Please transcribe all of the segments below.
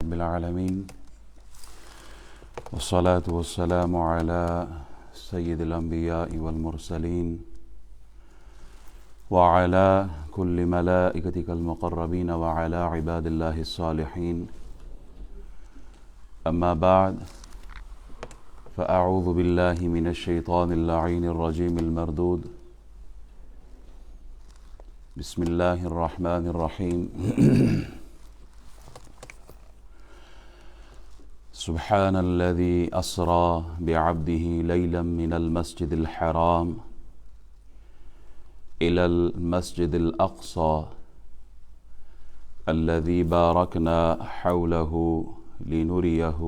رب العالمين والصلاة والسلام على سيد الأنبياء والمرسلين وعلى كل ملائكتك المقربين وعلى عباد الله الصالحين. أما بعد، فأعوذ بالله من الشيطان اللعين الرجيم المردود. بسم الله الرحمن الرحيم. سبحان الذي أسرى بعبده ليلا من المسجد الحرام إلى المسجد الأقصى الذي باركنا حوله لنريه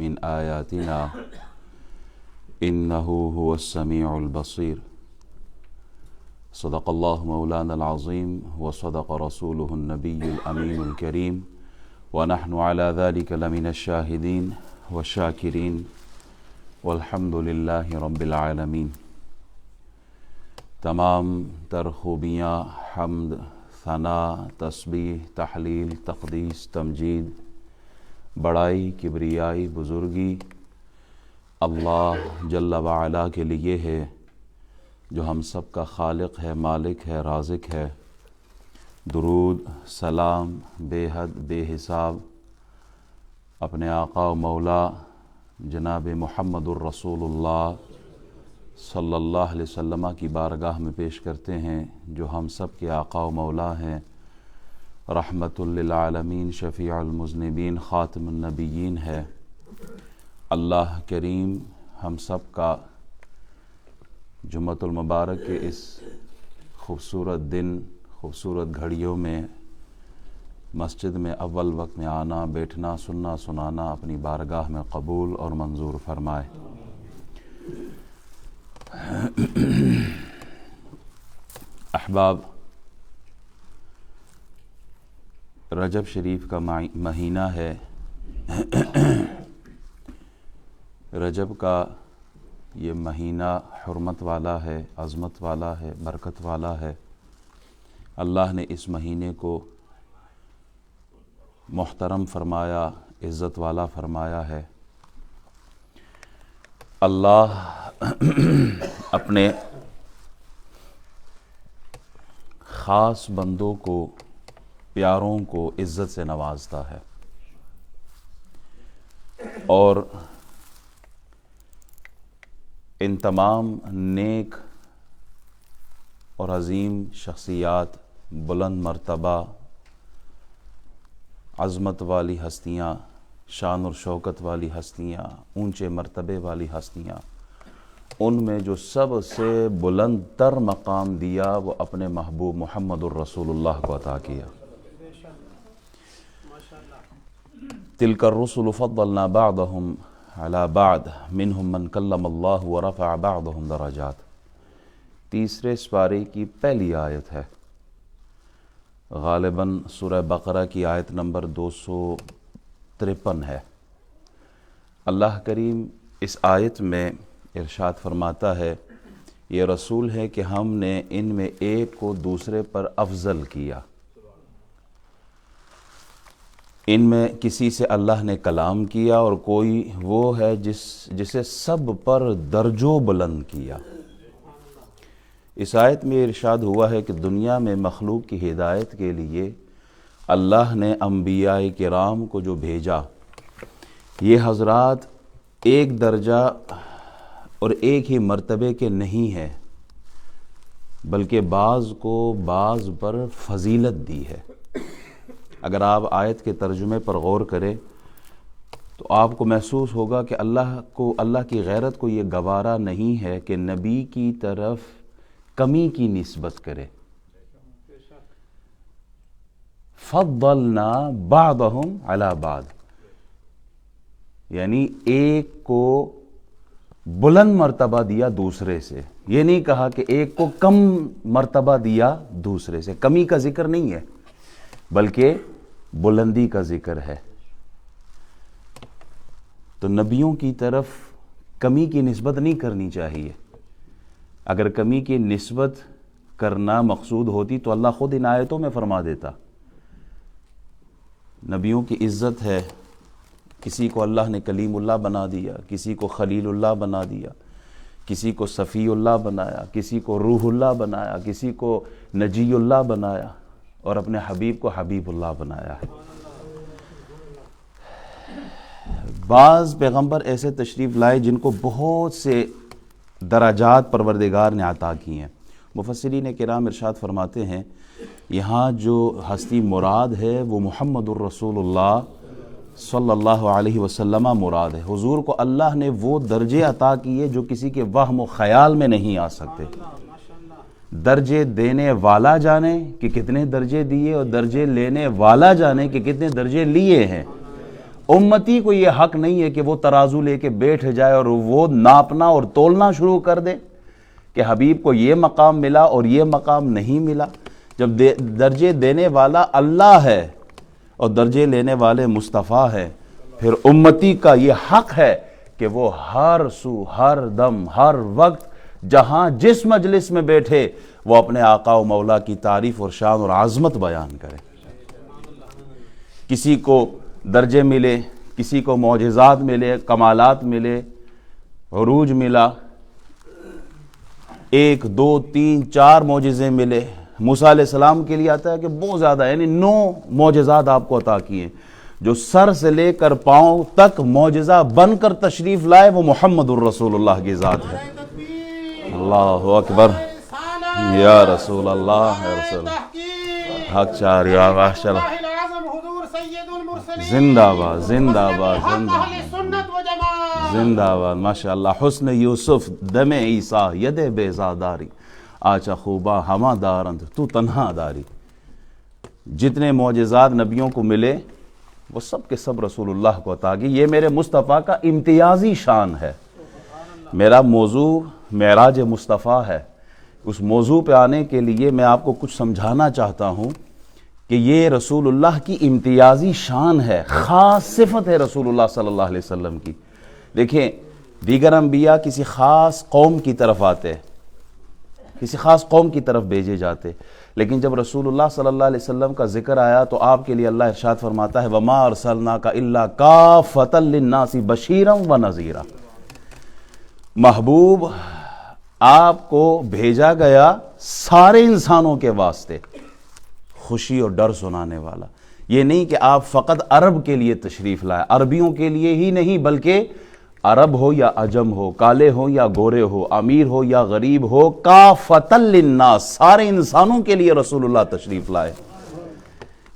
من آياتنا إنه هو السميع البصير. صدق الله مولانا العظيم وصدق رسوله النبي الأمين الكريم ونحن على ذلك لمن الشاهدين والشاكرين والحمد لله رب العالمین. تمام تر خوبیاں، حمد، ثنا، تسبیح، تحلیل، تقدیس، تمجید، بڑائی، کبریائی، بزرگی اللہ جل وعلا کے لیے ہے، جو ہم سب کا خالق ہے، مالک ہے، رازق ہے. درود، سلام بے حد بے حساب اپنے آقا و مولا جناب محمد الرسول اللہ صلی اللہ علیہ وسلم کی بارگاہ میں پیش کرتے ہیں، جو ہم سب کے آقا و مولا ہیں، رحمت للعالمین، شفیع المذنبین، خاتم النبیین ہے. اللہ کریم ہم سب کا جمعۃ المبارک کے اس خوبصورت دن، خوبصورت گھڑیوں میں مسجد میں اول وقت میں آنا، بیٹھنا، سننا، سنانا اپنی بارگاہ میں قبول اور منظور فرمائے. احباب، رجب شریف کا مہینہ ہے. رجب کا یہ مہینہ حرمت والا ہے، عظمت والا ہے، برکت والا ہے. اللہ نے اس مہینے کو محترم فرمایا، عزت والا فرمایا ہے. اللہ اپنے خاص بندوں کو، پیاروں کو عزت سے نوازتا ہے، اور ان تمام نیک اور عظیم شخصیات، بلند مرتبہ، عظمت والی ہستیاں، شان اور شوکت والی ہستیاں، اونچے مرتبے والی ہستیاں، ان میں جو سب سے بلند تر مقام دیا وہ اپنے محبوب محمد الرسول اللہ کو عطا کیا. تلک الرسل فضلنا بعضهم على بعض منهم من کلم اللہ ورفع بعضهم درجات. تیسرے سپارے کی پہلی آیت ہے، غالباً سورہ بقرہ کی آیت نمبر 253 ہے. اللہ کریم اس آیت میں ارشاد فرماتا ہے، یہ رسول ہے کہ ہم نے ان میں ایک کو دوسرے پر افضل کیا. ان میں کسی سے اللہ نے کلام کیا، اور کوئی وہ ہے جسے سب پر درجوں بلند کیا. اس آیت میں ارشاد ہوا ہے کہ دنیا میں مخلوق کی ہدایت کے لیے اللہ نے انبیاء کرام کو جو بھیجا، یہ حضرات ایک درجہ اور ایک ہی مرتبے کے نہیں ہیں، بلکہ بعض کو بعض پر فضیلت دی ہے. اگر آپ آیت کے ترجمے پر غور کریں تو آپ کو محسوس ہوگا کہ اللہ کی غیرت کو یہ گوارا نہیں ہے کہ نبی کی طرف کمی کی نسبت کرے. فضلنا بعضهم على بعض، یعنی ایک کو بلند مرتبہ دیا دوسرے سے. یہ نہیں کہا کہ ایک کو کم مرتبہ دیا دوسرے سے. کمی کا ذکر نہیں ہے، بلکہ بلندی کا ذکر ہے. تو نبیوں کی طرف کمی کی نسبت نہیں کرنی چاہیے. اگر کمی کی نسبت کرنا مقصود ہوتی تو اللہ خود ان آیتوں میں فرما دیتا. نبیوں کی عزت ہے، کسی کو اللہ نے کلیم اللہ بنا دیا، کسی کو خلیل اللہ بنا دیا، کسی کو صفی اللہ بنایا، کسی کو روح اللہ بنایا، کسی کو نجی اللہ بنایا، اور اپنے حبیب کو حبیب اللہ بنایا ہے۔ بعض پیغمبر ایسے تشریف لائے جن کو بہت سے درجات پروردگار نے عطا کی ہیں۔ مفسرین کرام ارشاد فرماتے ہیں یہاں جو ہستی مراد ہے وہ محمد الرسول اللہ صلی اللہ علیہ وسلم مراد ہے۔ حضور کو اللہ نے وہ درجے عطا کیے جو کسی کے وہم و خیال میں نہیں آ سکتے۔ درجے دینے والا جانے کہ کتنے درجے دیے، اور درجے لینے والا جانے کہ کتنے درجے لیے ہیں۔ امتی کو یہ حق نہیں ہے کہ وہ ترازو لے کے بیٹھ جائے اور وہ ناپنا اور تولنا شروع کر دے کہ حبیب کو یہ مقام ملا اور یہ مقام نہیں ملا۔ جب درجے دینے والا اللہ ہے اور درجے لینے والے مصطفیٰ ہے، پھر امتی کا یہ حق ہے کہ وہ ہر سو، ہر دم، ہر وقت، جہاں جس مجلس میں بیٹھے وہ اپنے آقا و مولا کی تعریف اور شان اور عظمت بیان کرے۔ کسی کو درجے ملے، کسی کو معجزات ملے، کمالات ملے، عروج ملا، 1 2 3 4 معجزے ملے۔ موسیٰ علیہ السلام کے لیے آتا ہے کہ بہت زیادہ، یعنی 9 معجزات آپ کو عطا کیے۔ جو سر سے لے کر پاؤں تک معجزہ بن کر تشریف لائے وہ محمد الرسول اللہ کی ذات ہے۔ اللہ اکبر، یا رسول اللہ، یا رسول حق چار یا محشر، زندہ باد، زندہ باد، زندہ باد، ماشاءاللہ۔ حسن یوسف دم عیسیٰ ید بیزاداری، آچا خوبا ہما دارند تو تنہا داری۔ جتنے معجزات نبیوں کو ملے وہ سب کے سب رسول اللہ کو عطا کی۔ یہ میرے مصطفیٰ کا امتیازی شان ہے۔ میرا موضوع معراج مصطفیٰ ہے۔ اس موضوع پہ آنے کے لیے میں آپ کو کچھ سمجھانا چاہتا ہوں کہ یہ رسول اللہ کی امتیازی شان ہے، خاص صفت ہے رسول اللہ صلی اللہ علیہ وسلم کی۔ دیکھیں، دیگر انبیاء کسی خاص قوم کی طرف آتے، کسی خاص قوم کی طرف بھیجے جاتے، لیکن جب رسول اللہ صلی اللہ علیہ وسلم کا ذکر آیا تو آپ کے لیے اللہ ارشاد فرماتا ہے وَمَا أَرْسَلْنَاكَ إِلَّا كَافَّةً لِلنَّاسِ بَشِيرًا وَنَذِيرًا۔ محبوب، آپ کو بھیجا گیا سارے انسانوں کے واسطے، خوشی اور ڈر سنانے والا۔ یہ نہیں کہ آپ فقط عرب کے لیے تشریف لائے، عربیوں کے لیے ہی نہیں بلکہ عرب ہو یا عجم ہو، کالے ہو یا گورے ہو، امیر ہو یا غریب ہو، کافۃ للناس، سارے انسانوں کے لیے رسول اللہ تشریف لائے۔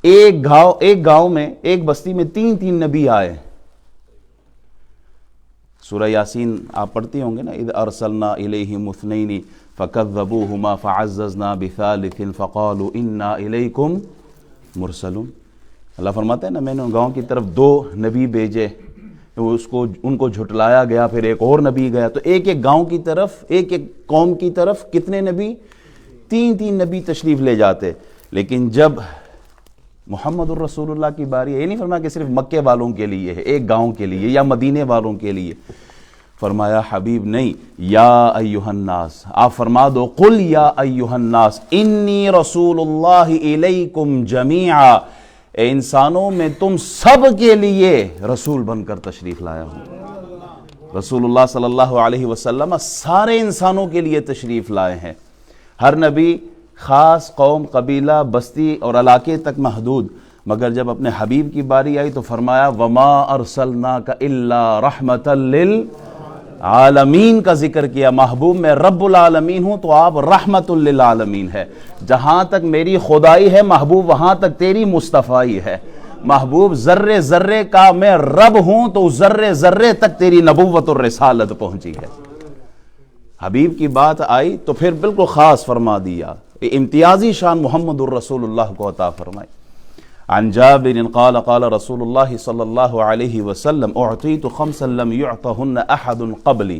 ایک گاؤں میں، ایک بستی میں 3 نبی آئے۔ سورہ یاسین آپ پڑھتے ہوں گے نا، اذ ارسلنا الیہم اثنین فکذبوہما فعززنا بثالث فقالوا انا الیکم مرسلون۔ اللہ فرماتا ہے نا، میں نے گاؤں کی طرف 2 نبی بھیجے، ان کو جھٹلایا گیا، پھر ایک اور نبی گیا، تو ایک گاؤں کی طرف، ایک قوم کی طرف کتنے نبی؟ 3 نبی تشریف لے جاتے۔ لیکن جب محمد الرسول اللہ کی باری ہے، یہ نہیں فرمایا کہ صرف مکے والوں کے لیے ہے، ایک گاؤں کے لیے یا مدینے والوں کے لیے، فرمایا حبیب نہیں، یا ایہا الناس، آپ فرما دو قل یا ایہا الناس انی رسول اللہ الیکم جمیعا، اے انسانوں میں تم سب کے لیے رسول بن کر تشریف لایا ہوں۔ رسول اللہ صلی اللہ علیہ وسلم سارے انسانوں کے لیے تشریف لائے ہیں۔ ہر نبی خاص قوم، قبیلہ، بستی اور علاقے تک محدود، مگر جب اپنے حبیب کی باری آئی تو فرمایا وَمَا أَرْسَلْنَاكَ إِلَّا رَحْمَةً لِلْعَالَمِينَ کا ذکر کیا۔ محبوب میں رب العالمین ہوں تو آپ رحمت للعالمین ہے۔ جہاں تک میری خدائی ہے محبوب، وہاں تک تیری مصطفائی ہے۔ محبوب ذرے ذرے کا میں رب ہوں تو ذرے ذرے تک تیری نبوت اور رسالت پہنچی ہے۔ حبیب کی بات آئی تو پھر بالکل خاص فرما دیا، امتیازی شان محمد الرسول اللہ کو عطا فرمائی۔ عن جابر قال قال رسول اللہ صلی اللہ علیہ وسلم اعطیت خمسا لم یعطہن احد قبلی۔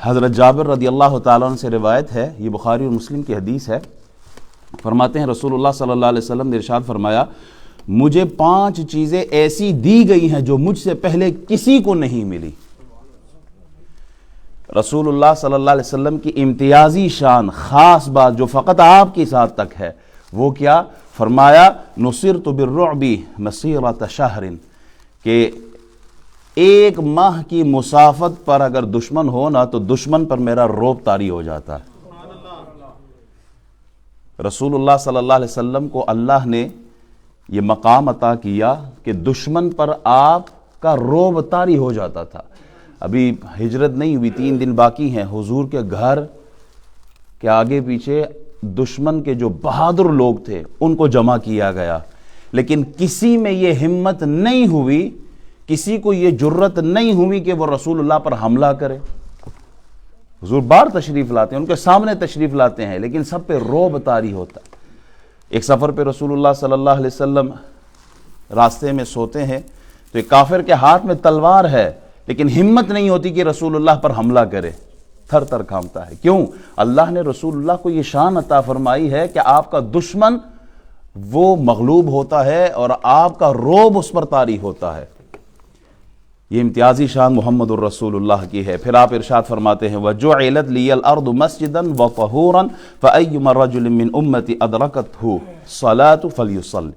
حضرت جابر رضی اللہ تعالیٰ عنہ سے روایت ہے، یہ بخاری اور مسلم کی حدیث ہے، فرماتے ہیں رسول اللہ صلی اللہ علیہ وسلم نے ارشاد فرمایا مجھے 5 چیزیں ایسی دی گئی ہیں جو مجھ سے پہلے کسی کو نہیں ملی۔ رسول اللہ صلی اللہ علیہ وسلم کی امتیازی شان، خاص بات جو فقط آپ کی ذات تک ہے، وہ کیا؟ فرمایا نصرت بالرعب مسیرۃ شہر، کہ ایک ماہ کی مسافت پر اگر دشمن ہو نا تو دشمن پر میرا روب طاری ہو جاتا ہے۔ رسول اللہ صلی اللہ علیہ وسلم کو اللہ نے یہ مقام عطا کیا کہ دشمن پر آپ کا روب طاری ہو جاتا تھا۔ ابھی ہجرت نہیں ہوئی، 3 دن باقی ہیں، حضور کے گھر کے آگے پیچھے دشمن کے جو بہادر لوگ تھے ان کو جمع کیا گیا، لیکن کسی میں یہ ہمت نہیں ہوئی، کسی کو یہ جرت نہیں ہوئی کہ وہ رسول اللہ پر حملہ کرے۔ حضور بار تشریف لاتے ہیں، ان کے سامنے تشریف لاتے ہیں، لیکن سب پہ روب طاری ہوتا ہے۔ ایک سفر پہ رسول اللہ صلی اللہ علیہ وسلم راستے میں سوتے ہیں تو ایک کافر کے ہاتھ میں تلوار ہے، لیکن ہمت نہیں ہوتی کہ رسول اللہ پر حملہ کرے، تھر تھر کانپتا ہے۔ کیوں؟ اللہ نے رسول اللہ کو یہ شان عطا فرمائی ہے کہ آپ کا دشمن وہ مغلوب ہوتا ہے اور آپ کا روب اس پر طاری ہوتا ہے۔ یہ امتیازی شان محمد الرسول اللہ کی ہے۔ پھر آپ ارشاد فرماتے ہیں وَجُعِلَتْ لِيَ الْأَرْضُ مَسْجِدًا وَطَهُورًا فَأَيُّمَا رَجُلٍ مِّنْ أُمَّتِي أَدْرَكَتْهُ الصَّلَاةُ فَلْيُصَلِّ،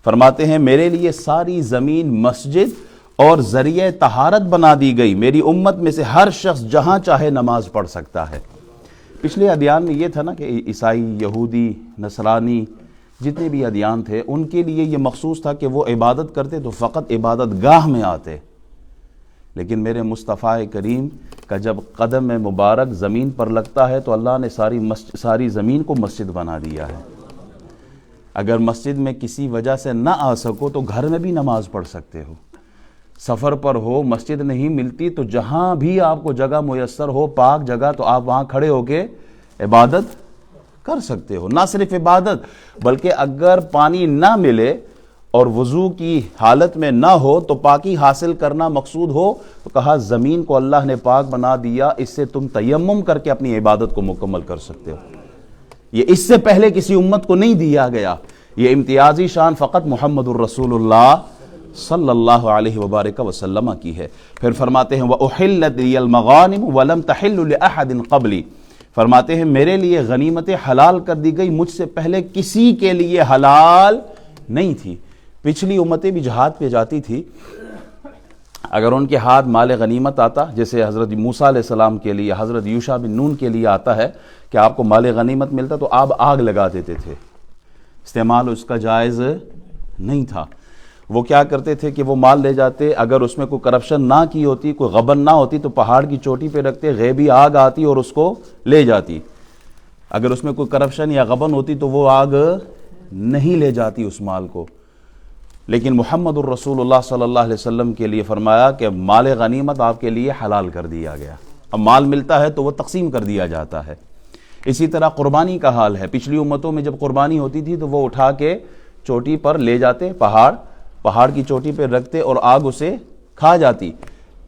فرماتے ہیں میرے لیے ساری زمین مسجد اور ذریعہ طہارت بنا دی گئی، میری امت میں سے ہر شخص جہاں چاہے نماز پڑھ سکتا ہے۔ پچھلے ادیان میں یہ تھا نا کہ عیسائی، یہودی، نصرانی، جتنے بھی ادیان تھے ان کے لیے یہ مخصوص تھا کہ وہ عبادت کرتے تو فقط عبادت گاہ میں آتے، لیکن میرے مصطفیٰ کریم کا جب قدم مبارک زمین پر لگتا ہے تو اللہ نے ساری زمین کو مسجد بنا دیا ہے۔ اگر مسجد میں کسی وجہ سے نہ آ سکو تو گھر میں بھی نماز پڑھ سکتے ہو، سفر پر ہو، مسجد نہیں ملتی تو جہاں بھی آپ کو جگہ میسر ہو، پاک جگہ، تو آپ وہاں کھڑے ہو کے عبادت کر سکتے ہو۔ نہ صرف عبادت بلکہ اگر پانی نہ ملے اور وضو کی حالت میں نہ ہو تو پاکی حاصل کرنا مقصود ہو تو کہا زمین کو اللہ نے پاک بنا دیا، اس سے تم تیمم کر کے اپنی عبادت کو مکمل کر سکتے ہو۔ یہ اس سے پہلے کسی امت کو نہیں دیا گیا، یہ امتیازی شان فقط محمد الرسول اللہ صلی اللہ علیہ وبارک وسلم کی ہے۔ پھر فرماتے ہیں وَأُحِلَّتْ لِيَ الْمَغَانِمُ وَلَمْ تَحِلُّ لِأَحَدٍ قَبْلِي، فرماتے ہیں میرے لیے غنیمتیں حلال کر دی گئی، مجھ سے پہلے کسی کے لیے حلال نہیں تھی۔ پچھلی امتیں بھی جہاد پہ جاتی تھی، اگر ان کے ہاتھ مال غنیمت آتا، جیسے حضرت موسیٰ علیہ السلام کے لیے، حضرت یوشع بن نون کے لیے آتا ہے کہ آپ کو مال غنیمت ملتا تو آپ آگ لگا دیتے تھے، استعمال اس کا جائز نہیں تھا۔ وہ کیا کرتے تھے کہ وہ مال لے جاتے، اگر اس میں کوئی کرپشن نہ کی ہوتی، کوئی غبن نہ ہوتی تو پہاڑ کی چوٹی پہ رکھتے، غیبی آگ آتی اور اس کو لے جاتی۔ اگر اس میں کوئی کرپشن یا غبن ہوتی تو وہ آگ نہیں لے جاتی اس مال کو۔ لیکن محمد الرسول اللہ صلی اللہ علیہ وسلم کے لیے فرمایا کہ مال غنیمت آپ کے لیے حلال کر دیا گیا، اب مال ملتا ہے تو وہ تقسیم کر دیا جاتا ہے۔ اسی طرح قربانی کا حال ہے، پچھلی امتوں میں جب قربانی ہوتی تھی تو وہ اٹھا کے چوٹی پر لے جاتے، پہاڑ کی چوٹی پہ رکھتے اور آگ اسے کھا جاتی۔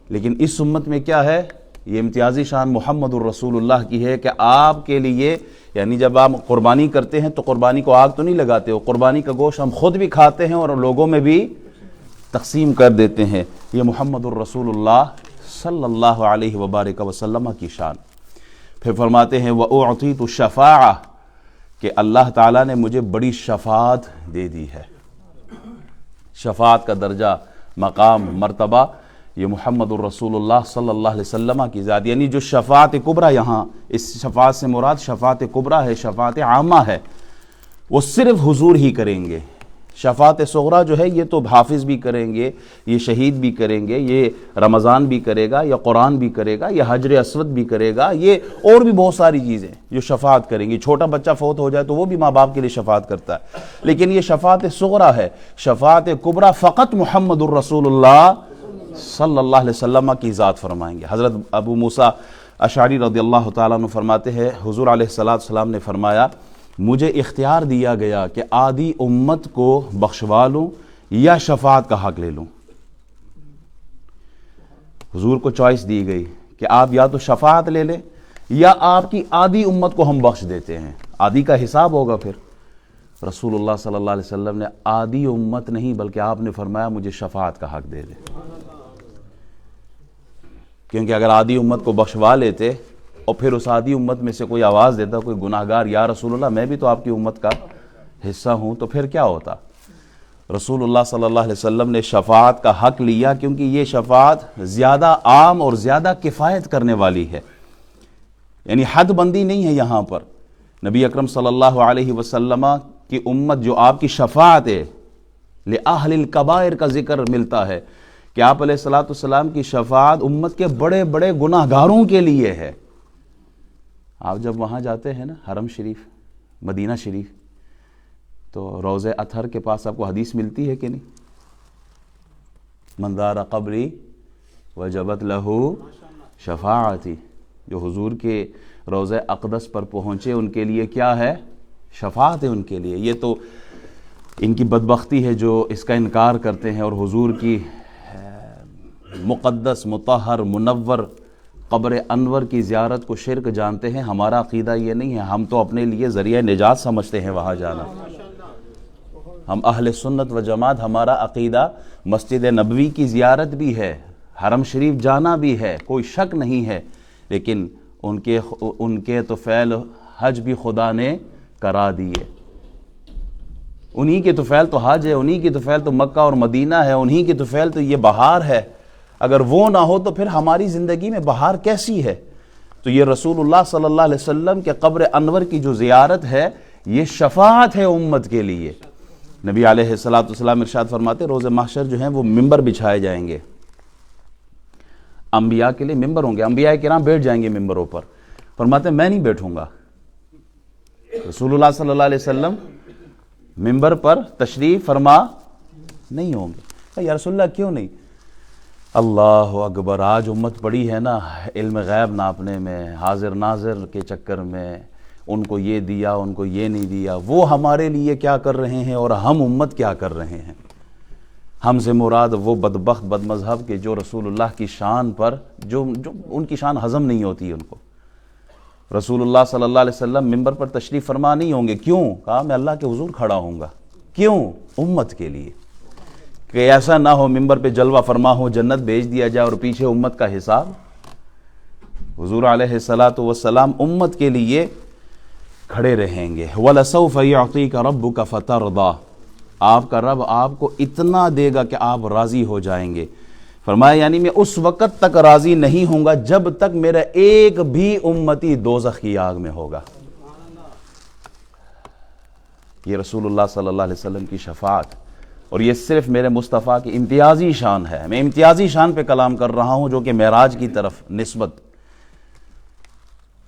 لیکن اس امت میں کیا ہے، یہ امتیازی شان محمد الرسول اللہ کی ہے کہ آپ کے لیے، یعنی جب آپ قربانی کرتے ہیں تو قربانی کو آگ تو نہیں لگاتے ہو، قربانی کا گوشت ہم خود بھی کھاتے ہیں اور لوگوں میں بھی تقسیم کر دیتے ہیں۔ یہ محمد الرسول اللہ صلی اللہ علیہ وبارک وسلم کی شان۔ پھر فرماتے ہیں وَأُعْطِيتُ الشَّفَاعَةَ، کہ اللہ تعالیٰ نے مجھے بڑی شفاعت دے دی ہے۔ شفاعت کا درجہ، مقام، مرتبہ یہ محمد الرسول اللہ صلی اللہ علیہ وسلم کی ذات، یعنی جو شفاعت کبریٰ، یہاں اس شفاعت سے مراد شفاعت کبریٰ ہے، شفاعت عامہ ہے، وہ صرف حضور ہی کریں گے۔ شفاعت صغریٰ جو ہے یہ تو حافظ بھی کریں گے، یہ شہید بھی کریں گے، یہ رمضان بھی کرے گا، یا قرآن بھی کرے گا، یا حجر اسود بھی کرے گا، یہ اور بھی بہت ساری چیزیں جو شفاعت کریں گی۔ چھوٹا بچہ فوت ہو جائے تو وہ بھی ماں باپ کے لیے شفاعت کرتا ہے، لیکن یہ شفاعت صغریٰ ہے۔ شفاعت کبریٰ فقط محمد الرسول اللہ صلی اللہ علیہ وسلم کی ذات فرمائیں گے۔ حضرت ابو موسیٰ اشعری رضی اللہ تعالیٰ عنہ فرماتے ہیں حضور علیہ السلام نے فرمایا مجھے اختیار دیا گیا کہ آدھی امت کو بخشوا لوں یا شفاعت کا حق لے لوں۔ حضور کو چوائس دی گئی کہ آپ یا تو شفاعت لے لیں یا آپ کی آدھی امت کو ہم بخش دیتے ہیں، آدھی کا حساب ہوگا۔ پھر رسول اللہ صلی اللہ علیہ وسلم نے آدھی امت نہیں بلکہ آپ نے فرمایا مجھے شفاعت کا حق دے دے، کیونکہ اگر آدھی امت کو بخشوا لیتے اور پھر اس آدھی امت میں سے کوئی آواز دیتا، کوئی گناہگار، یا رسول اللہ میں بھی تو آپ کی امت کا حصہ ہوں، تو پھر کیا ہوتا؟ رسول اللہ صلی اللہ علیہ وسلم نے شفاعت کا حق لیا کیونکہ یہ شفاعت زیادہ عام اور زیادہ کفایت کرنے والی ہے، یعنی حد بندی نہیں ہے یہاں پر۔ نبی اکرم صلی اللہ علیہ وسلم کی امت جو آپ کی شفاعت ہے، لِأَهْلِ الْكَبَائِرِ کا ذکر ملتا ہے کہ آپ علیہ السلام کی شفاعت امت کے بڑے بڑے گناہ گاروں کے لیے ہے۔ آپ جب وہاں جاتے ہیں نا حرم شریف، مدینہ شریف، تو روضہ اطہر کے پاس آپ کو حدیث ملتی ہے کہ نہیں؟ من زار قبری وجبت لہ شفاعتی، جو حضور کے روضہ اقدس پر پہنچے ان کے لیے کیا ہے؟ شفاعت ہے ان کے لیے۔ یہ تو ان کی بدبختی ہے جو اس کا انکار کرتے ہیں اور حضور کی مقدس مطہر منور قبر انور کی زیارت کو شرک جانتے ہیں۔ ہمارا عقیدہ یہ نہیں ہے، ہم تو اپنے لیے ذریعہ نجات سمجھتے ہیں وہاں جانا۔ ہم اہل سنت و جماعت، ہمارا عقیدہ مسجد نبوی کی زیارت بھی ہے، حرم شریف جانا بھی ہے، کوئی شک نہیں ہے، لیکن ان کے تو فعل حج بھی خدا نے کرا دیے۔ انہی کے تو فعل تو حج ہے، انہی کی تو فعل تو مکہ اور مدینہ ہے، انہی کی تو فعل تو یہ بہار ہے۔ اگر وہ نہ ہو تو پھر ہماری زندگی میں بہار کیسی ہے؟ تو یہ رسول اللہ صلی اللہ علیہ وسلم کے قبر انور کی جو زیارت ہے یہ شفاعت ہے امت کے لیے۔ نبی علیہ السلام ارشاد فرماتے روز محشر جو ہیں وہ ممبر بچھائے جائیں گے، انبیاء کے لیے ممبر ہوں گے، انبیاء کرام بیٹھ جائیں گے ممبروں پر۔ فرماتے میں نہیں بیٹھوں گا۔ رسول اللہ صلی اللہ علیہ وسلم ممبر پر تشریف فرما نہیں ہوں گے۔ یا رسول اللہ کیوں نہیں؟ اللہ اکبر، آج امت پڑی ہے نا علم غیب ناپنے میں، حاضر ناظر کے چکر میں، ان کو یہ دیا ان کو یہ نہیں دیا، وہ ہمارے لیے کیا کر رہے ہیں اور ہم امت کیا کر رہے ہیں۔ ہم سے مراد وہ بدبخت بد مذہب کے جو رسول اللہ کی شان پر جو ان کی شان ہضم نہیں ہوتی ان کو۔ رسول اللہ صلی اللہ علیہ وسلم ممبر پر تشریف فرما نہیں ہوں گے، کیوں؟ کہا میں اللہ کے حضور کھڑا ہوں گا، کیوں؟ امت کے لیے، کہ ایسا نہ ہو ممبر پہ جلوہ فرما ہو جنت بھیج دیا جائے اور پیچھے امت کا حساب۔ حضور علیہ السلام امت کے لیے کھڑے رہیں گے۔ وَلَسَوْفَ يُعْطِيكَ رَبُّكَ فَتَرْضَىٰ، آپ کا رب آپ کو اتنا دے گا کہ آپ راضی ہو جائیں گے۔ فرمایا یعنی میں اس وقت تک راضی نہیں ہوں گا جب تک میرا ایک بھی امتی دوزخ کی آگ میں ہوگا۔ یہ رسول اللہ صلی اللہ علیہ وسلم کی شفاعت، اور یہ صرف میرے مصطفیٰ کی امتیازی شان ہے۔ میں امتیازی شان پہ کلام کر رہا ہوں جو کہ معراج کی طرف نسبت،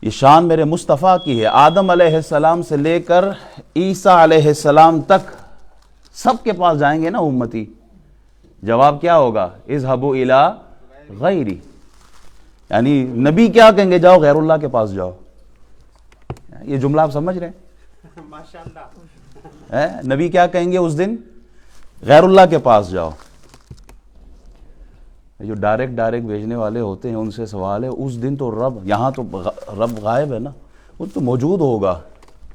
یہ شان میرے مصطفیٰ کی ہے۔ آدم علیہ السلام سے لے کر عیسیٰ علیہ السلام تک سب کے پاس جائیں گے نا امتی، جواب کیا ہوگا؟ اذهبوا الى غیری، یعنی نبی کیا کہیں گے؟ جاؤ غیر اللہ کے پاس جاؤ۔ یہ جملہ آپ سمجھ رہے ہیں؟ ماشاءاللہ، نبی کیا کہیں گے اس دن؟ غیر اللہ کے پاس جاؤ۔ جو ڈائریکٹ بھیجنے والے ہوتے ہیں ان سے سوال ہے، اس دن تو رب، یہاں تو رب غائب ہے نا، وہ تو موجود ہوگا،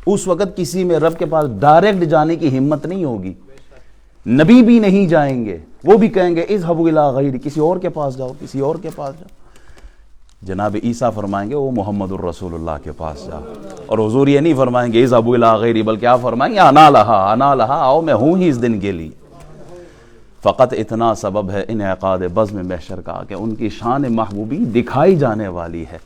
اس وقت کسی میں رب کے پاس ڈائریکٹ جانے کی ہمت نہیں ہوگی، نبی بھی نہیں جائیں گے، وہ بھی کہیں گے اذهبوا الى غیری، کسی اور کے پاس جاؤ، کسی اور کے پاس جاؤ۔ جناب عیسیٰ فرمائیں گے وہ محمد الرسول اللہ کے پاس جاؤ، اور حضور یہ نہیں فرمائیں گے اذهبوا الى غیری، بلکہ آپ فرمائیں گے انا لہا، آؤ میں ہوں ہی اس دن کے لیے۔ فقط اتنا سبب ہے انعقاد بزم محشر کا کہ ان کی شان محبوبی دکھائی جانے والی ہے۔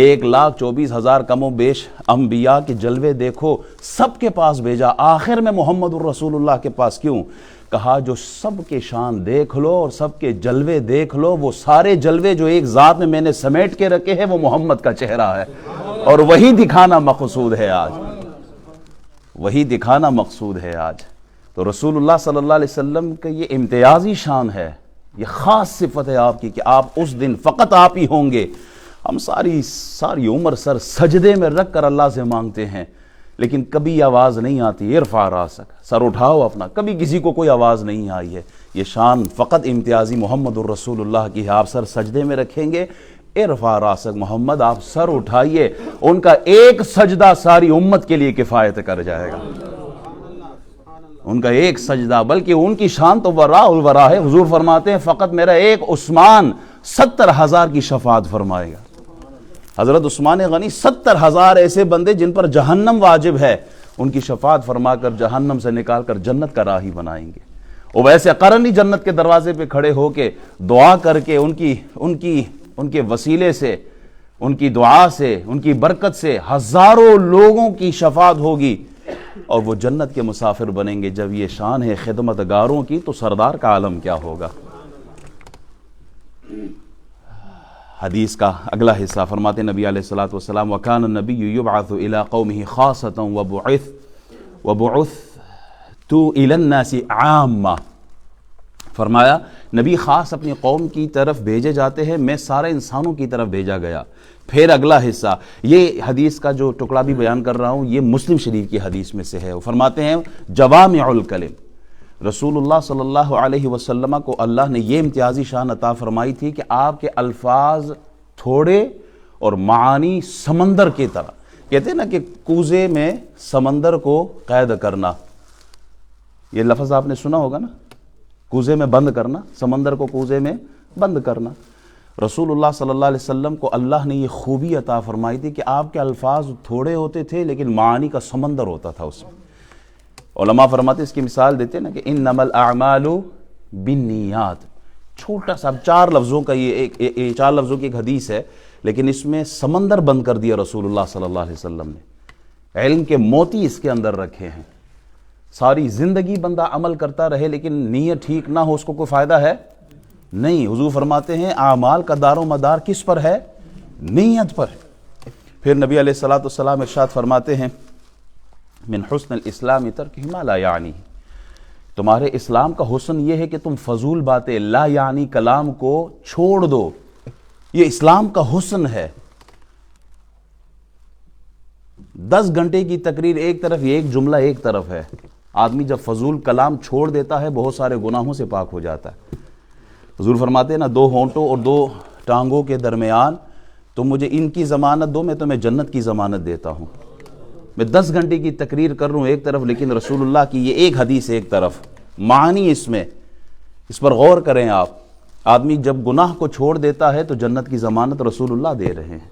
1,24,000 کم و بیش انبیاء کے جلوے دیکھو، سب کے پاس بھیجا، آخر میں محمد الرسول اللہ کے پاس کیوں؟ کہا جو سب کے شان دیکھ لو اور سب کے جلوے دیکھ لو، وہ سارے جلوے جو ایک ذات میں نے سمیٹ کے رکھے ہیں وہ محمد کا چہرہ ہے، اور وہی دکھانا مقصود ہے آج، وہی دکھانا مقصود ہے آج۔ تو رسول اللہ صلی اللہ علیہ وسلم کا یہ امتیازی شان ہے، یہ خاص صفت ہے آپ کی کہ آپ اس دن فقط آپ ہی ہوں گے۔ ہم ساری عمر سر سجدے میں رکھ کر اللہ سے مانگتے ہیں، لیکن کبھی آواز نہیں آتی ارفع راسک، سر اٹھاؤ اپنا، کبھی کسی کو کوئی آواز نہیں آئی ہے۔ یہ شان فقط امتیازی محمد الرسول اللہ کی ہے۔ آپ سر سجدے میں رکھیں گے، ارفع راسک محمد، آپ سر اٹھائیے، ان کا ایک سجدہ ساری امت کے لیے کفایت کر جائے گا، ان کا ایک سجدہ، بلکہ ان کی شان تو وراء الورا ہے۔ حضور فرماتے ہیں فقط میرا ایک عثمان 70,000 کی شفاعت فرمائے گا۔ حضرت عثمان غنی 70,000 ایسے بندے جن پر جہنم واجب ہے، ان کی شفاعت فرما کر جہنم سے نکال کر جنت کا راہی بنائیں گے۔ وہ ویسے قرنی جنت کے دروازے پہ کھڑے ہو کے دعا کر کے ان کے وسیلے سے، ان کی دعا سے، ان کی برکت سے ہزاروں لوگوں کی شفاعت ہوگی اور وہ جنت کے مسافر بنیں گے۔ جب یہ شان ہے خدمت گاروں کی تو سردار کا عالم کیا ہوگا۔ حدیث کا اگلا حصہ فرماتے نبی علیہ الصلوۃ والسلام وَكَانَ النَّبِيُّ يُبْعَثُ إِلَىٰ قَوْمِهِ خَاصَّةً وَبُعِثْتُ إِلَى النَّاسِ عَامَّةً، فرمایا نبی خاص اپنی قوم کی طرف بھیجے جاتے ہیں، میں سارے انسانوں کی طرف بھیجا گیا۔ پھر اگلا حصہ، یہ حدیث کا جو ٹکڑا بھی بیان کر رہا ہوں یہ مسلم شریف کی حدیث میں سے ہے۔ وہ فرماتے ہیں جوامع الکلم، رسول اللہ صلی اللہ علیہ وسلم کو اللہ نے یہ امتیازی شان عطا فرمائی تھی کہ آپ کے الفاظ تھوڑے اور معانی سمندر کی طرح، کہتے ہیں نا کہ کوزے میں سمندر کو قید کرنا، یہ لفظ آپ نے سنا ہوگا نا، کوزے میں بند کرنا، سمندر کو کوزے میں بند کرنا۔ رسول اللہ صلی اللہ علیہ وسلم کو اللہ نے یہ خوبی عطا فرمائی تھی کہ آپ کے الفاظ تھوڑے ہوتے تھے لیکن معانی کا سمندر ہوتا تھا اس میں۔ علماء فرماتے اس کی مثال دیتے ہیں نا کہ انما الاعمال بالنیات، چھوٹا سا 4 لفظوں کا یہ 4 لفظوں کی ایک حدیث ہے لیکن اس میں سمندر بند کر دیا رسول اللہ صلی اللہ علیہ وسلم نے، علم کے موتی اس کے اندر رکھے ہیں۔ ساری زندگی بندہ عمل کرتا رہے لیکن نیت ٹھیک نہ ہو اس کو کوئی فائدہ ہے نہیں۔ حضور فرماتے ہیں اعمال کا دار و مدار کس پر ہے؟ نیت پر۔ پھر نبی علیہ الصلوۃ والسلام ارشاد فرماتے ہیں من حسن الاسلام ترک ما لا یعنی، تمہارے اسلام کا حسن یہ ہے کہ تم فضول باتیں لا یعنی کلام کو چھوڑ دو، یہ اسلام کا حسن ہے۔ 10 گھنٹے کی تقریر ایک طرف، یہ ایک جملہ ایک طرف ہے، آدمی جب فضول کلام چھوڑ دیتا ہے بہت سارے گناہوں سے پاک ہو جاتا ہے۔ حضور فرماتے ہیں نا 2 ہونٹوں اور 2 ٹانگوں کے درمیان تم مجھے ان کی ضمانت دو، میں تمہیں جنت کی ضمانت دیتا ہوں۔ میں 10 گھنٹے کی تقریر کر رہا ہوں ایک طرف لیکن رسول اللہ کی یہ ایک حدیث ایک طرف، معنی اس میں، اس پر غور کریں آپ۔ آدمی جب گناہ کو چھوڑ دیتا ہے تو جنت کی ضمانت رسول اللہ دے رہے ہیں۔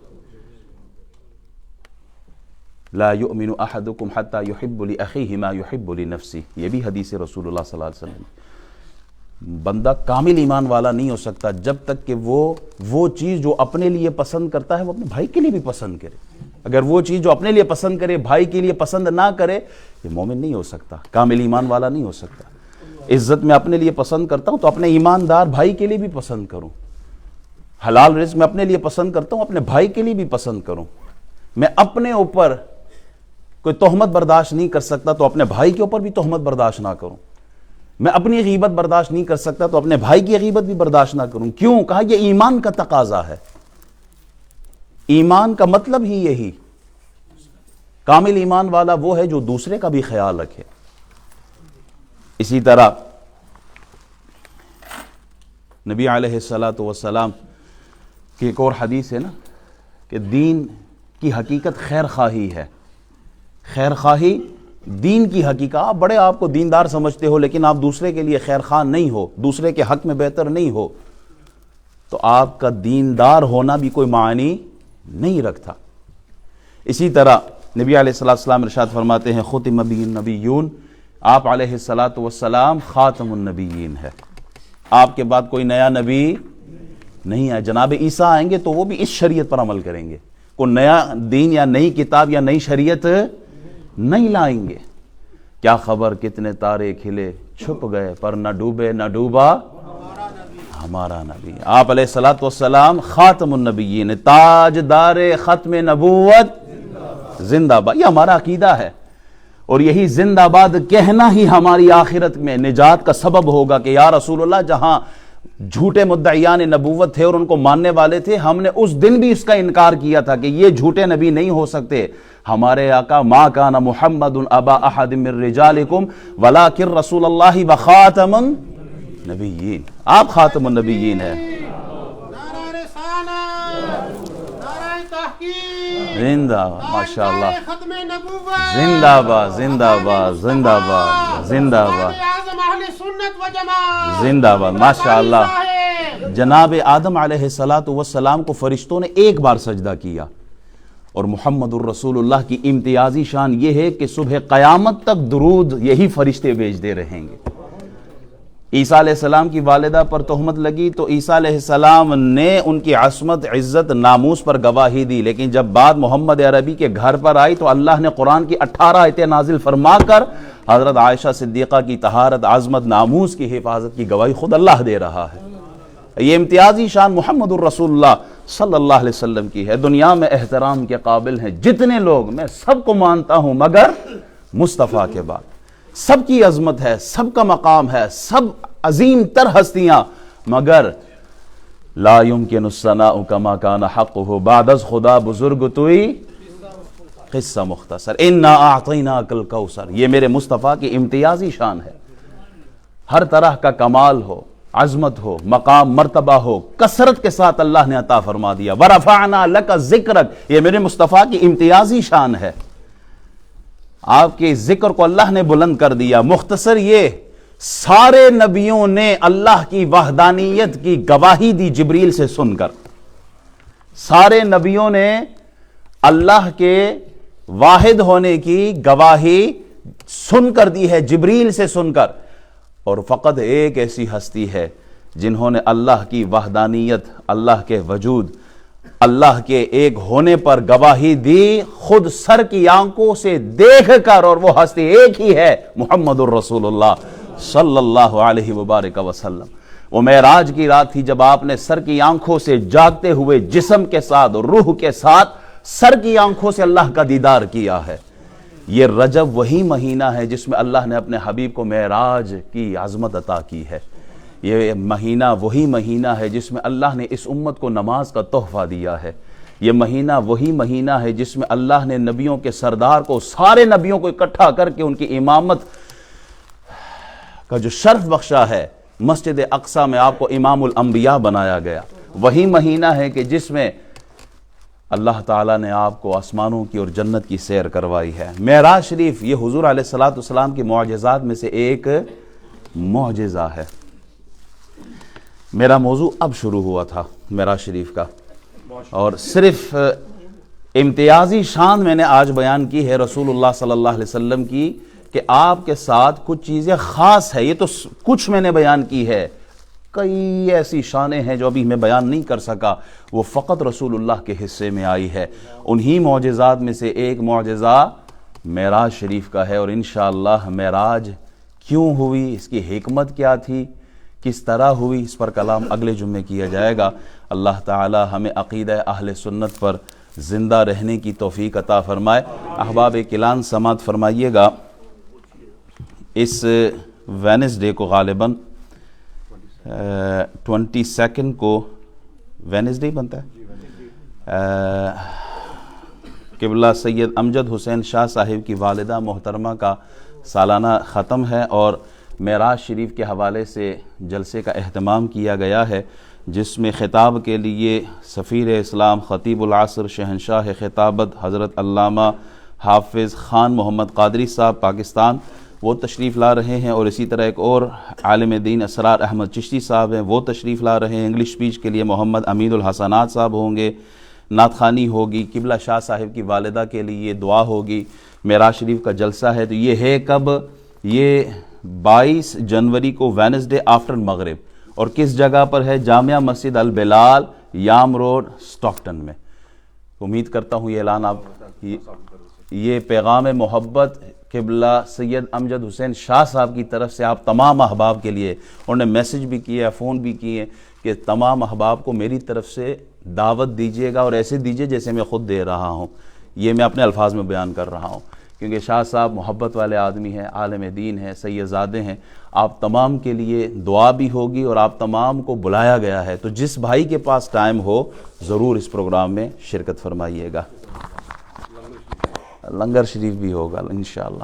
لا یؤمن احدکم حتی یحب لاخیہ ما یحب لنفسہ، یہ بھی حدیث رسول اللہ صلی اللہ علیہ وسلم۔ بندہ کامل ایمان والا نہیں ہو سکتا جب تک کہ وہ چیز جو اپنے لیے پسند کرتا ہے وہ اپنے بھائی کے لیے بھی پسند کرے۔ اگر وہ چیز جو اپنے لیے پسند کرے بھائی کے لیے پسند نہ کرے، یہ مومن نہیں ہو سکتا، کامل ایمان والا نہیں ہو سکتا۔ عزت میں اپنے لیے پسند کرتا ہوں تو اپنے ایماندار بھائی کے لیے بھی پسند کروں، حلال رزق میں اپنے لیے پسند کرتا ہوں اپنے بھائی کے لیے بھی پسند کروں۔ میں اپنے اوپر کوئی تہمت برداشت نہیں کر سکتا تو اپنے بھائی کے اوپر بھی تہمت برداشت نہ کروں۔ میں اپنی غیبت برداشت نہیں کر سکتا تو اپنے بھائی کی غیبت بھی برداشت نہ کروں۔ کیوں؟ کہا یہ ایمان کا تقاضا ہے، ایمان کا مطلب ہی یہی، کامل ایمان والا وہ ہے جو دوسرے کا بھی خیال رکھے۔ اسی طرح نبی علیہ الصلوۃ والسلام کی ایک اور حدیث ہے نا کہ دین کی حقیقت خیر خواہی ہے، خیر خواہی دین کی حقیقت۔ آپ بڑے آپ کو دیندار سمجھتے ہو لیکن آپ دوسرے کے لیے خیر خواہ نہیں ہو، دوسرے کے حق میں بہتر نہیں ہو تو آپ کا دیندار ہونا بھی کوئی معنی نہیں رکھتا۔ اسی طرح نبی علیہ السلام ارشاد فرماتے ہیں ختم بہ النبیون، آپ علیہ الصلوۃ والسلام خاتم النبیین ہے، آپ کے بعد کوئی نیا نبی نہیں ہے۔ جناب عیسیٰ آئیں گے تو وہ بھی اس شریعت پر عمل کریں گے، کوئی نیا دین یا نئی کتاب یا نئی شریعت نہیں لائیں گے۔ کیا خبر کتنے تارے کھلے چھپ گئے پر نہ ڈوبے نہ ڈوبا ہمارا نبی۔ آپ علیہ الصلوۃ والسلام خاتم النبیین، تاجدار ختم نبوت، زندہ باد، یہ ہمارا عقیدہ ہے اور یہی زندہ باد کہنا ہی ہماری آخرت میں نجات کا سبب ہوگا کہ یا رسول اللہ جہاں جھوٹے مدعیان نبوت تھے اور ان کو ماننے والے تھے، ہم نے اس دن بھی اس کا انکار کیا تھا کہ یہ جھوٹے نبی نہیں ہو سکتے۔ ہمارے آقا ما کان محمد ابا احد من رجالکم ولکن رسول اللہ وخاتم النبیین، آپ خاتم النبیین ہیں۔ زندہ ماشاء اللہ، زندہ باد زندہ باد زندہ باد زندہ باد زندہ باد ماشاء اللہ۔ جناب آدم علیہ السلام کو فرشتوں نے ایک بار سجدہ کیا اور محمد الرسول اللہ کی امتیازی شان یہ ہے کہ صبح قیامت تک درود یہی فرشتے بھیجتے رہیں گے۔ عیسیٰ علیہ السلام کی والدہ پر تہمت لگی تو عیسیٰ علیہ السلام نے ان کی عصمت، عزت، ناموس پر گواہی دی، لیکن جب بات محمد عربی کے گھر پر آئی تو اللہ نے قرآن کی 18 آیتیں نازل فرما کر حضرت عائشہ صدیقہ کی طہارت، عظمت، ناموس کی حفاظت کی گواہی خود اللہ دے رہا ہے۔ یہ امتیازی شان محمد الرسول اللہ صلی اللہ علیہ وسلم کی ہے۔ دنیا میں احترام کے قابل ہیں جتنے لوگ، میں سب کو مانتا ہوں مگر مصطفیٰ کے بعد۔ سب کی عظمت ہے، سب کا مقام ہے، سب عظیم تر ہستیاں، مگر لا یمکن الثناء کما کان حقہ، بعد از خدا بزرگ توئی قصہ مختصر، انا اعطیناک الکوثر۔ یہ میرے مصطفیٰ کی امتیازی شان ہے، ہر طرح کا کمال ہو، عظمت ہو، مقام مرتبہ ہو، کثرت کے ساتھ اللہ نے عطا فرما دیا۔ ورفعنا لک ذکرک، یہ میرے مصطفیٰ کی امتیازی شان ہے، آپ کے ذکر کو اللہ نے بلند کر دیا۔ مختصر یہ، سارے نبیوں نے اللہ کی وحدانیت کی گواہی دی جبریل سے سن کر، سارے نبیوں نے اللہ کے واحد ہونے کی گواہی سن کر دی ہے جبریل سے سن کر، اور فقط ایک ایسی ہستی ہے جنہوں نے اللہ کی وحدانیت، اللہ کے وجود، اللہ کے ایک ہونے پر گواہی دی خود سر کی آنکھوں سے دیکھ کر، اور وہ ہستی ایک ہی ہے، محمد الرسول اللہ صلی اللہ علیہ وبارک وسلم۔ وہ معراج کی رات تھی جب آپ نے سر کی آنکھوں سے جاگتے ہوئے جسم کے ساتھ، روح کے ساتھ، سر کی آنکھوں سے اللہ کا دیدار کیا ہے۔ یہ رجب وہی مہینہ ہے جس میں اللہ نے اپنے حبیب کو معراج کی عظمت عطا کی ہے۔ یہ مہینہ وہی مہینہ ہے جس میں اللہ نے اس امت کو نماز کا تحفہ دیا ہے۔ یہ مہینہ وہی مہینہ ہے جس میں اللہ نے نبیوں کے سردار کو، سارے نبیوں کو اکٹھا کر کے ان کی امامت کا جو شرف بخشا ہے، مسجد اقصیٰ میں آپ کو امام الانبیاء بنایا گیا۔ وہی مہینہ ہے کہ جس میں اللہ تعالیٰ نے آپ کو آسمانوں کی اور جنت کی سیر کروائی ہے۔ معراج شریف یہ حضور علیہ السلام کے معجزات میں سے ایک معجزہ ہے۔ میرا موضوع اب شروع ہوا تھا معراج شریف کا، اور صرف امتیازی شان میں نے آج بیان کی ہے رسول اللہ صلی اللہ علیہ وسلم کی، کہ آپ کے ساتھ کچھ چیزیں خاص ہے۔ یہ تو کچھ میں نے بیان کی ہے، کئی ایسی شانیں ہیں جو ابھی میں بیان نہیں کر سکا، وہ فقط رسول اللہ کے حصے میں آئی ہے۔ انہی معجزات میں سے ایک معجزہ معراج شریف کا ہے، اور انشاءاللہ معراج کیوں ہوئی، اس کی حکمت کیا تھی، کس طرح ہوئی، اس پر کلام اگلے جمعے کیا جائے گا۔ اللہ تعالی ہمیں عقیدہ اہل سنت پر زندہ رہنے کی توفیق عطا فرمائے۔ احباب کلان سماعت فرمائیے گا، اس وینسڈے کو غالباً 22 کو وینسڈے بنتا ہے، قبلہ سید امجد حسین شاہ صاحب کی والدہ محترمہ کا سالانہ ختم ہے، اور معراج شریف کے حوالے سے جلسے کا اہتمام کیا گیا ہے، جس میں خطاب کے لیے سفیر اسلام، خطیب العصر، شہنشاہ خطابت حضرت علامہ حافظ خان محمد قادری صاحب پاکستان وہ تشریف لا رہے ہیں، اور اسی طرح ایک اور عالم دین اسرار احمد چشتی صاحب ہیں، وہ تشریف لا رہے ہیں۔ انگلش سپیچ کے لیے محمد امین الحسنات صاحب ہوں گے، نعت خوانی ہوگی، قبلہ شاہ صاحب کی والدہ کے لیے دعا ہوگی۔ معراج شریف کا جلسہ ہے تو یہ ہے کب؟ یہ 22 جنوری کو وینسڈے آفٹر مغرب، اور کس جگہ پر ہے؟ جامعہ مسجد البلال، یام روڈ، سٹاکٹن میں۔ امید کرتا ہوں یہ اعلان یہ پیغام محبت قبلہ سید امجد حسین شاہ صاحب کی طرف سے آپ تمام احباب کے لیے، انہوں نے میسج بھی کیا، فون بھی کیے کہ تمام احباب کو میری طرف سے دعوت دیجیے گا، اور ایسے دیجیے جیسے میں خود دے رہا ہوں۔ یہ میں اپنے الفاظ میں بیان کر رہا ہوں، کیونکہ شاہ صاحب محبت والے آدمی ہیں، عالم دین ہیں، سید زادے ہیں۔ آپ تمام کے لیے دعا بھی ہوگی، اور آپ تمام کو بلایا گیا ہے، تو جس بھائی کے پاس ٹائم ہو ضرور اس پروگرام میں شرکت فرمائیے گا۔ لنگر شریف بھی ہوگا انشاءاللہ۔